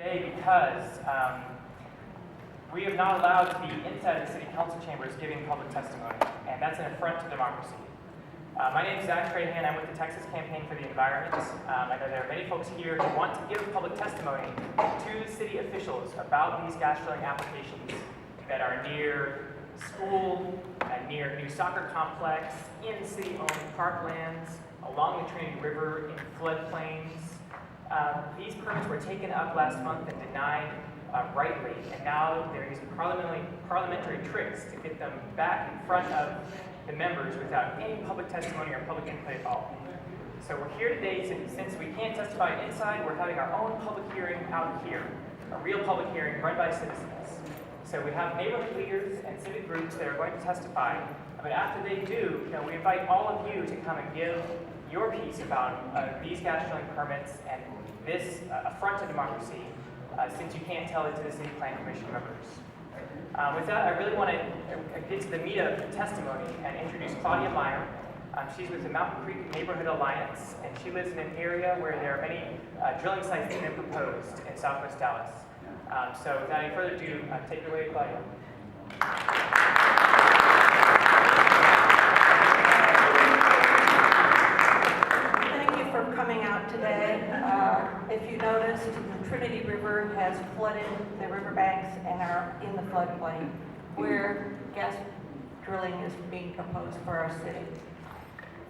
Today because we are not allowed to be inside the city council chambers giving public testimony, and that's an affront to democracy. My name is Zach Trahan. I'm with the Texas Campaign for the Environment. I know there are many folks here who want to give public testimony to city officials about these gas drilling applications that are near school, near new soccer complex, in city-owned parklands, along the Trinity River, in floodplains. These permits were taken up last month and denied rightly, and now they're using parliamentary tricks to get them back in front of the members without any public testimony or public input at all. So we're here today since we can't testify inside, we're having our own public hearing out here, a real public hearing run by citizens. So we have neighborhood leaders and civic groups that are going to testify, but after they do, we invite all of you to come and give your piece about these gas drilling permits and this affront to democracy, since you can't tell it to the City Plan Commission members. With that, I really want to get to the meat of the testimony and introduce Claudia Meyer. She's with the Mountain Creek Neighborhood Alliance, and she lives in an area where there are many drilling sites that have been proposed in Southwest Dallas. So without any further ado, take it away, Claudia. Thank you for coming out today. If you noticed, the Trinity River has flooded the riverbanks and are in the floodplain where gas drilling is being proposed for our city.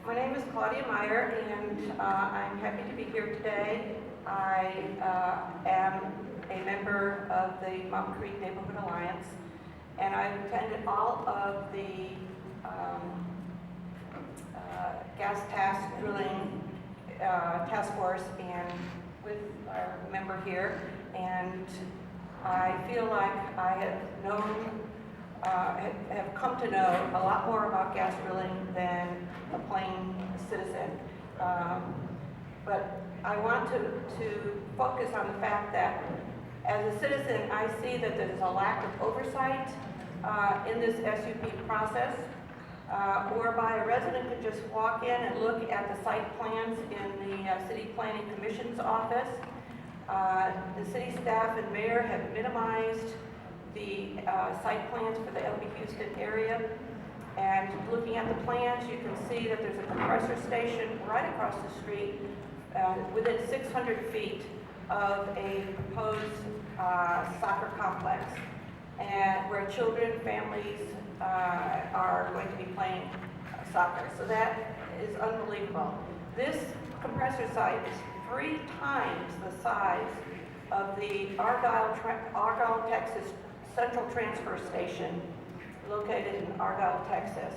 My name is Claudia Meyer, and I'm happy to be here today. I am a member of the Mountain Creek Neighborhood Alliance, and I've attended all of the gas drilling task force and with our member here, and I feel like I have known, have come to know a lot more about gas drilling than a plain citizen. But I want to focus on the fact that as a citizen, I see that there's a lack of oversight in this SUP process, whereby a resident could just walk in and look at the site plans in the City Planning Commission's office. The city staff and mayor have minimized the site plans for the LB Houston area. And looking at the plans, you can see that there's a compressor station right across the street within 600 feet of a proposed soccer complex, and where children, families are going to be playing soccer. So that is unbelievable. This compressor site is 3 times the size of the Argyle, Texas Central Transfer Station located in Argyle, Texas.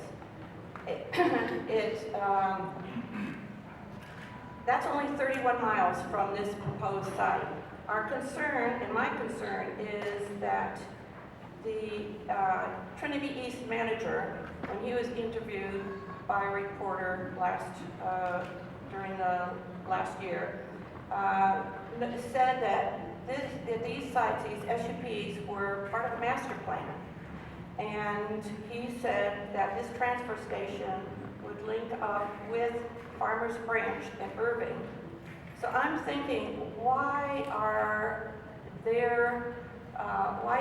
That's only 31 miles from this proposed site. Our concern, and my concern, is that the Trinity East manager, when he was interviewed by a reporter during the last year, said that these sites, these SUPs, were part of a master plan. And he said that this transfer station would link up with Farmers Branch and Irving. So I'm thinking, why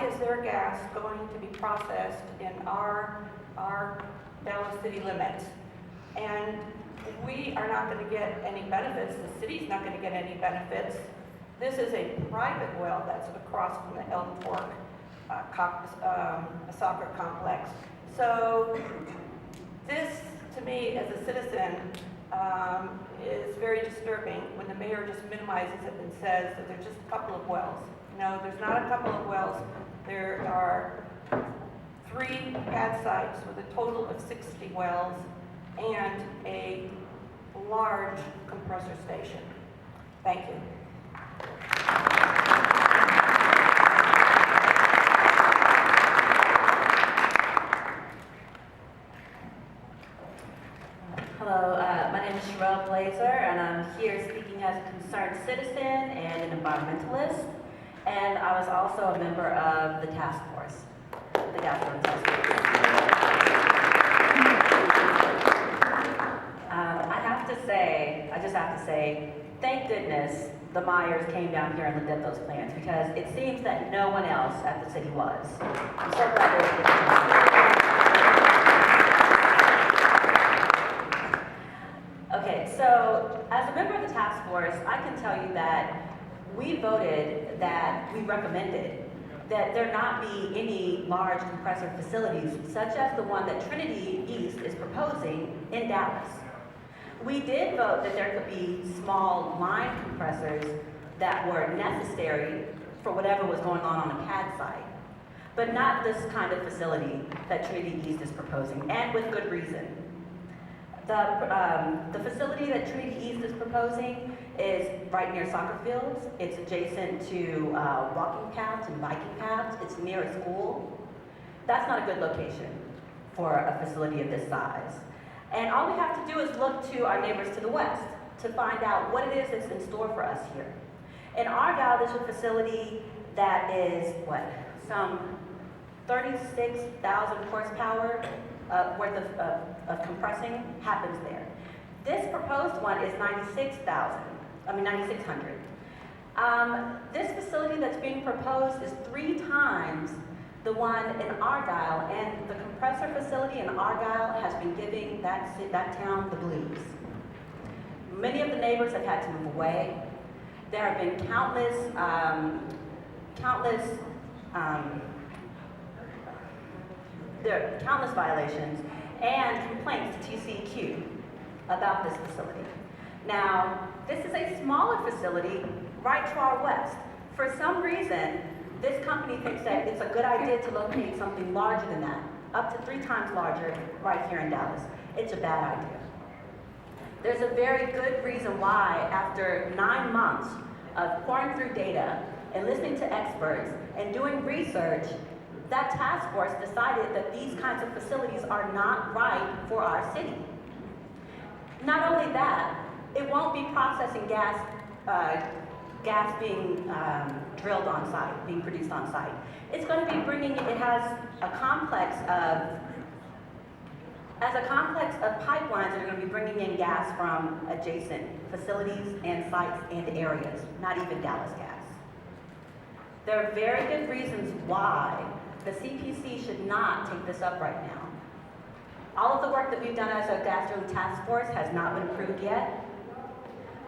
is their gas going to be processed in our Dallas city limits? And we are not going to get any benefits. The city's not going to get any benefits. This is a private well that's across from the Elm Fork soccer complex. So this, to me, as a citizen, is very disturbing when the mayor just minimizes it and says that there's just a couple of wells. No, there's not a couple of wells. There are 3 pad sites with a total of 60 wells and a large compressor station. Thank you. Hello, my name is Sherelle Blazer, and I'm here speaking as a concerned citizen and an environmentalist. And I was also a member of the task force, the gas drilling task force. I just have to say, thank goodness the Myers came down here and looked at those plans, because it seems that no one else at the city was. I'm so glad they did that. Okay, so as a member of the task force, I can tell you that we voted that we recommended that there not be any large compressor facilities, such as the one that Trinity East is proposing in Dallas. We did vote that there could be small line compressors that were necessary for whatever was going on a pad site, but not this kind of facility that Trinity East is proposing, and with good reason. The facility that Trinity East is proposing is right near soccer fields. It's adjacent to walking paths and biking paths. It's near a school. That's not a good location for a facility of this size. And all we have to do is look to our neighbors to the west to find out what it is that's in store for us here. In Argyle, there's a facility that is, some 36,000 horsepower worth of compressing happens there. This proposed one is 96,000. 9,600. This facility that's being proposed is 3 times the one in Argyle, and the compressor facility in Argyle has been giving that town the blues. Many of the neighbors have had to move away. There have been countless violations and complaints to TCEQ about this facility. Now, this is a smaller facility right to our west. For some reason, this company thinks that it's a good idea to locate something larger than that, up to 3 times larger right here in Dallas. It's a bad idea. There's a very good reason why, after 9 months of pouring through data and listening to experts and doing research, that task force decided that these kinds of facilities are not right for our city. Not only that, it won't be processing gas being drilled on site, being produced on site. It's going to be it has a complex of pipelines that are going to be bringing in gas from adjacent facilities and sites and areas, not even Dallas gas. There are very good reasons why the CPC should not take this up right now. All of the work that we've done as a gas drilling task force has not been approved yet.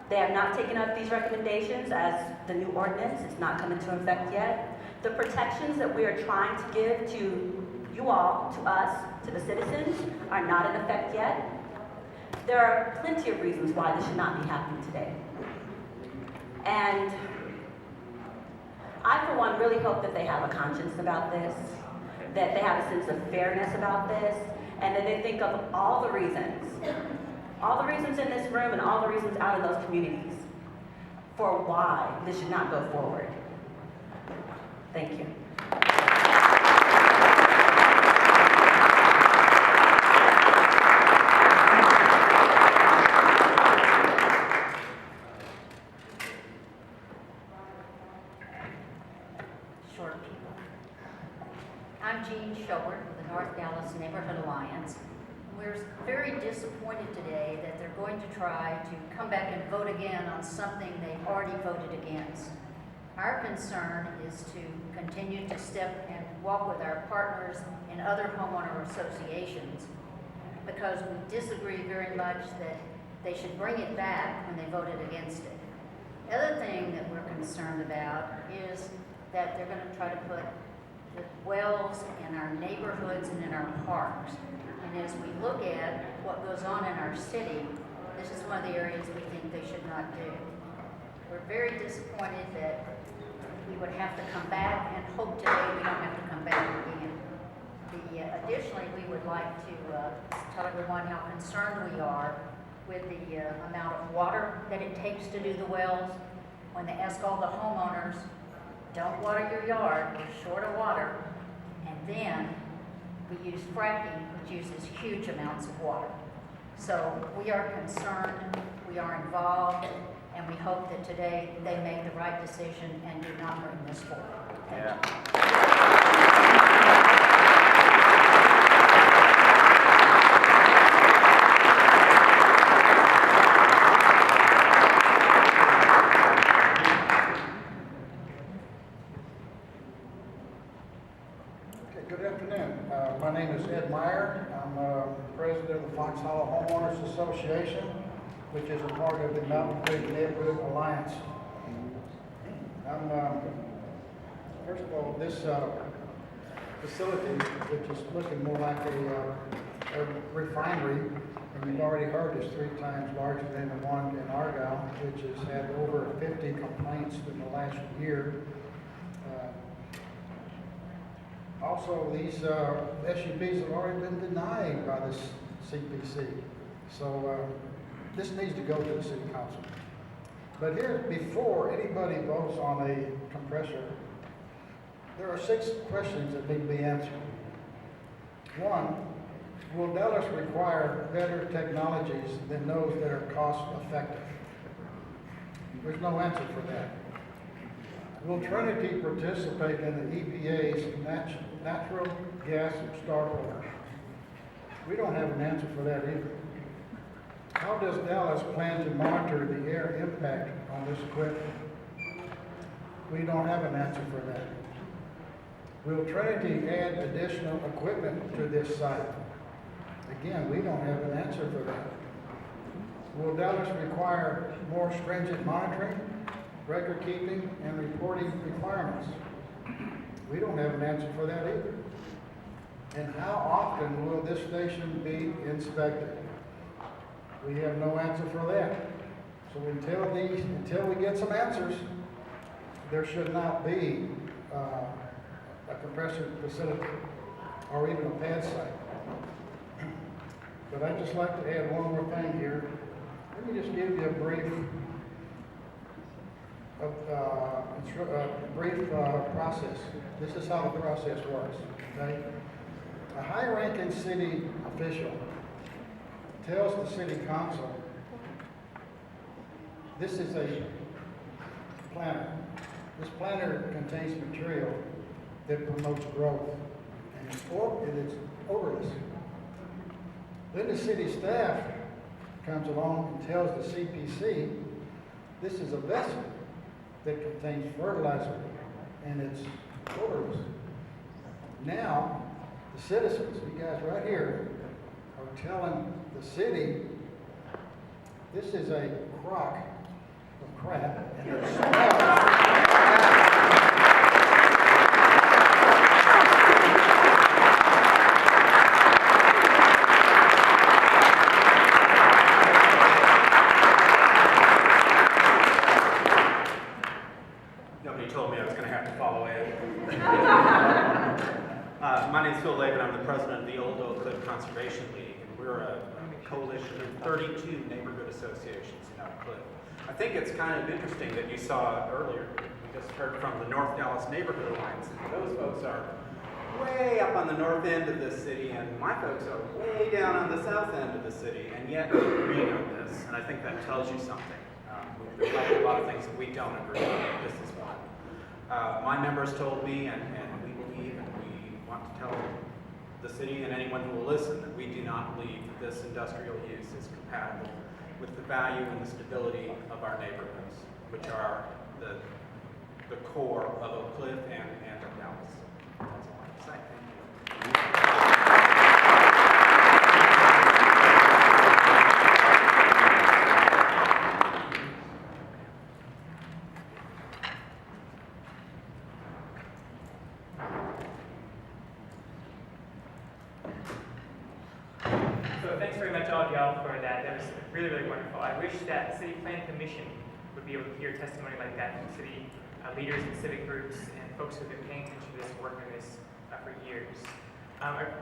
They have not taken up these recommendations as the new ordinance. It's not come into effect yet. The protections that we are trying to give to you all, to us, to the citizens, are not in effect yet. There are plenty of reasons why this should not be happening today. And I, for one, really hope that they have a conscience about this, that they have a sense of fairness about this, and that they think of all the reasons in this room and all the reasons out in those communities for why this should not go forward. Thank you. Short people. I'm Jean Schobert with the North Dallas Neighborhood Alliance. We're very disappointed today that they're going to try to come back and vote again on something they've already voted against. Our concern is to continue to step and walk with our partners in other homeowner associations, because we disagree very much that they should bring it back when they voted against it. The other thing that we're concerned about is that they're going to try to put the wells in our neighborhoods and in our parks. And as we look at what goes on in our city, this is one of the areas we think they should not do. We're very disappointed that we would have to come back, and hope today we don't have to come back again. Additionally, we would like to tell everyone how concerned we are with the amount of water that it takes to do the wells. When they ask all the homeowners, don't water your yard, we're short of water, and then we use fracking, which uses huge amounts of water. So we are concerned, we are involved, and we hope that today they make the right decision and do not bring this forward. Thank you. Okay, good afternoon. My name is Ed Meyer. I'm president of the Fox Hollow Homeowners Association, which is a part of the Mountain Creek Neighborhood Alliance. First of all, this facility, which is looking more like a refinery, and you've already heard is 3 times larger than the one in Argyle, which has had over 50 complaints in the last year. Also, these SUPs have already been denied by the CPC. So this needs to go to the city council. But here, before anybody votes on a compressor, there are 6 questions that need to be answered. 1, will Dallas require better technologies than those that are cost effective? There's no answer for that. Will Trinity participate in the EPA's natural gas start order? We don't have an answer for that either. How does Dallas plan to monitor the air impact on this equipment? We don't have an answer for that. Will Trinity add additional equipment to this site? Again, we don't have an answer for that. Will Dallas require more stringent monitoring, record keeping, and reporting requirements? We don't have an answer for that either. And how often will this station be inspected? We have no answer for that. So until we get some answers, there should not be a compressor facility or even a pad site. But I'd just like to add one more thing here. Let me just give you a brief process. This is how the process works, okay? A high-ranking city official tells the city council, this is a planner. This planner contains material that promotes growth, and it's odorless. Then the city staff comes along and tells the CPC, this is a vessel that contains fertilizer, and it's odorless. Now, the citizens, you guys right here, are telling the city, this is a crock of crap, and it smells. Nobody told me I was going to have to follow in. My name's Phil Laban. I'm the president of the Old Oak Cliff Conservation League, and we're a coalition of 32 neighborhood associations in Oak Cliff. I think it's kind of interesting that you saw earlier, we just heard from the North Dallas Neighborhood Alliance. Those folks are way up on the north end of the city, and my folks are way down on the south end of the city, and yet we agree on this, and I think that tells you something. There's probably a lot of things that we don't agree on. This is one. My members told me, and we believe, and we want to tell the city and anyone who will listen, that we do not believe that this industrial use is compatible with the value and the stability of our neighborhoods, which are the core of Oak Cliff and of Dallas. That's all I have to say. Thank you. So thanks very much, all of y'all, for that. That was really, really wonderful. I wish that the City Plan Commission would be able to hear testimony like that from city leaders and civic groups and folks who have been paying attention to this and working on this for years.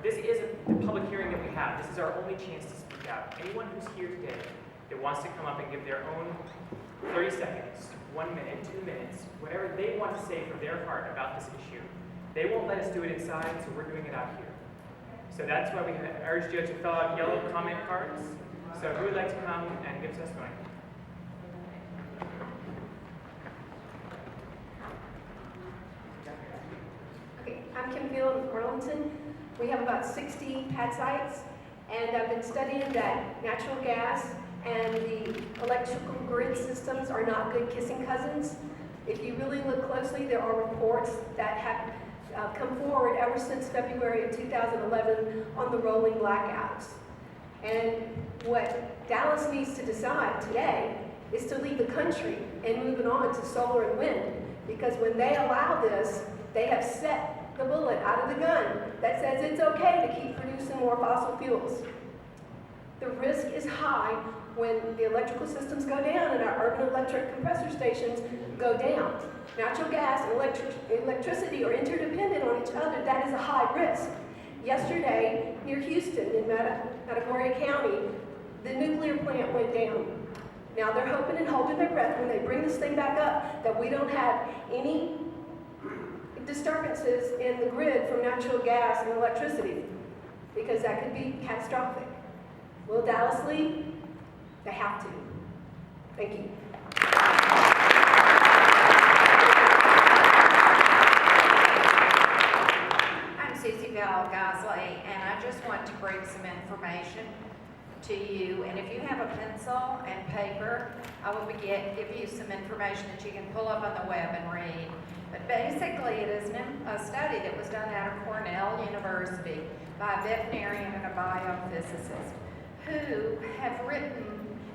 This is the public hearing that we have. This is our only chance to speak out. Anyone who's here today that wants to come up and give their own 30 seconds, 1 minute, 2 minutes, whatever they want to say from their heart about this issue, they won't let us do it inside, so we're doing it out here. So that's why we urge you to fill out yellow comment cards. So who would like to come and give testimony? Okay, I'm Kim Field of Arlington. We have about 60 pad sites, and I've been studying that natural gas and the electrical grid systems are not good kissing cousins. If you really look closely, there are reports that have come forward ever since February of 2011 on the rolling blackouts. And what Dallas needs to decide today is to leave the country and moving on to solar and wind. Because when they allow this, they have set the bullet out of the gun that says it's okay to keep producing more fossil fuels. The risk is high when the electrical systems go down and our urban electric compressor stations go down. Natural gas and electricity are interdependent on each other. That is a high risk. Yesterday, near Houston in Matagorda County, the nuclear plant went down. Now they're hoping and holding their breath when they bring this thing back up that we don't have any disturbances in the grid from natural gas and electricity, because that could be catastrophic. Will Dallas leave? They have to. Thank you. I'm Susie Bell Gosley, and I just want to bring some information to you. And if you have a pencil and paper, I will give you some information that you can pull up on the web and read. But basically, it is a study that was done out of Cornell University by a veterinarian and a biophysicist who have written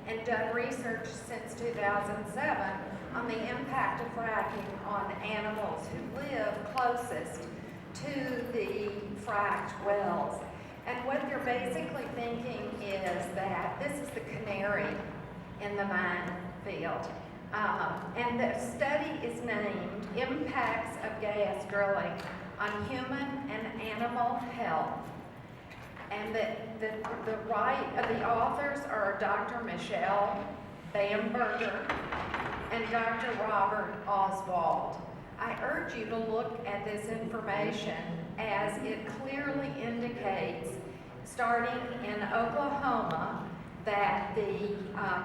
and done research since 2007 on the impact of fracking on animals who live closest to the fracked wells. And what they're basically thinking is that this is the canary in the mine field. And the study is named Impacts of Gas Drilling on Human and Animal Health. And the authors are Dr. Michelle Bamberger and Dr. Robert Oswald. I urge you to look at this information as it clearly indicates, starting in Oklahoma, that the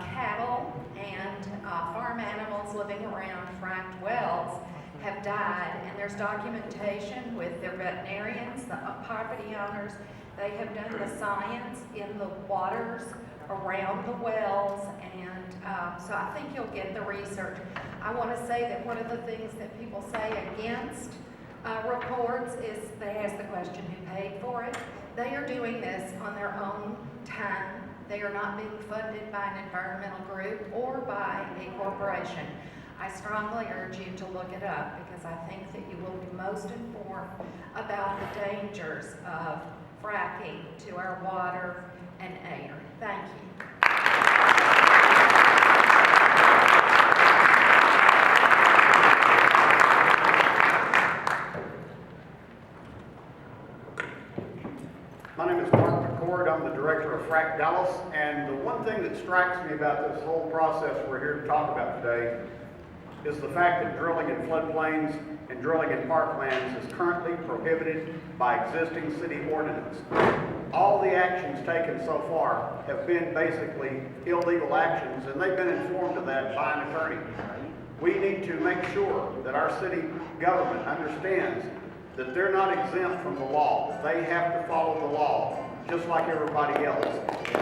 cattle and farm animals living around fracked wells have died, and there's documentation with their veterinarians, the property owners. They have done the science in the waters around the wells, and so I think you'll get the research. I want to say that one of the things that people say against reports is they ask the question, who paid for it? They are doing this on their own time. They are not being funded by an environmental group or by a corporation. I strongly urge you to look it up, because I think that you will be most informed about the dangers of fracking to our water and air. Thank you. My name is Mark McCord. I'm the director of Frack Dallas, and the one thing that strikes me about this whole process we're here to talk about today is the fact that drilling in floodplains and drilling in parklands is currently prohibited by existing city ordinance. All the actions taken so far have been basically illegal actions, and they've been informed of that by an attorney. We need to make sure that our city government understands that they're not exempt from the law. They have to follow the law, just like everybody else. The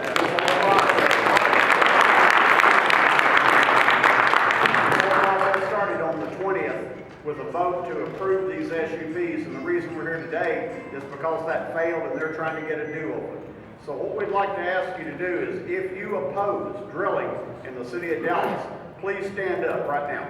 process started on the 20th with a vote to approve these SUPs, and the reason we're here today is because that failed and they're trying to get a do-over. So what we'd like to ask you to do is, if you oppose drilling in the city of Dallas, please stand up right now.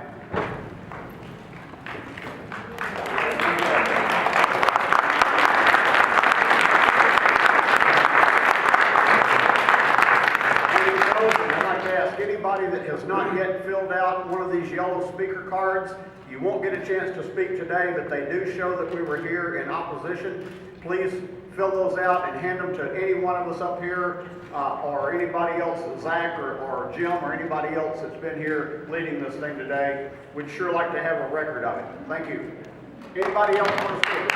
Anybody that has not yet filled out one of these yellow speaker cards, you won't get a chance to speak today, but they do show that we were here in opposition. Please fill those out and hand them to any one of us up here, or anybody else, Zach or Jim or anybody else that's been here leading this thing today. We'd sure like to have a record of it. Thank you. Anybody else want to speak?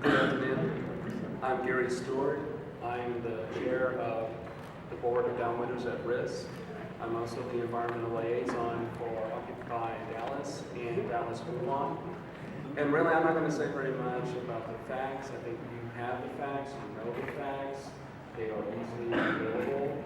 Good afternoon. I'm Gary Stewart. I'm the chair of the board of Downwinders at Risk. I'm also the environmental liaison for Occupy Dallas and Dallas Woodlawn. And really, I'm not going to say very much about the facts. I think you have the facts, you know the facts. They are easily available.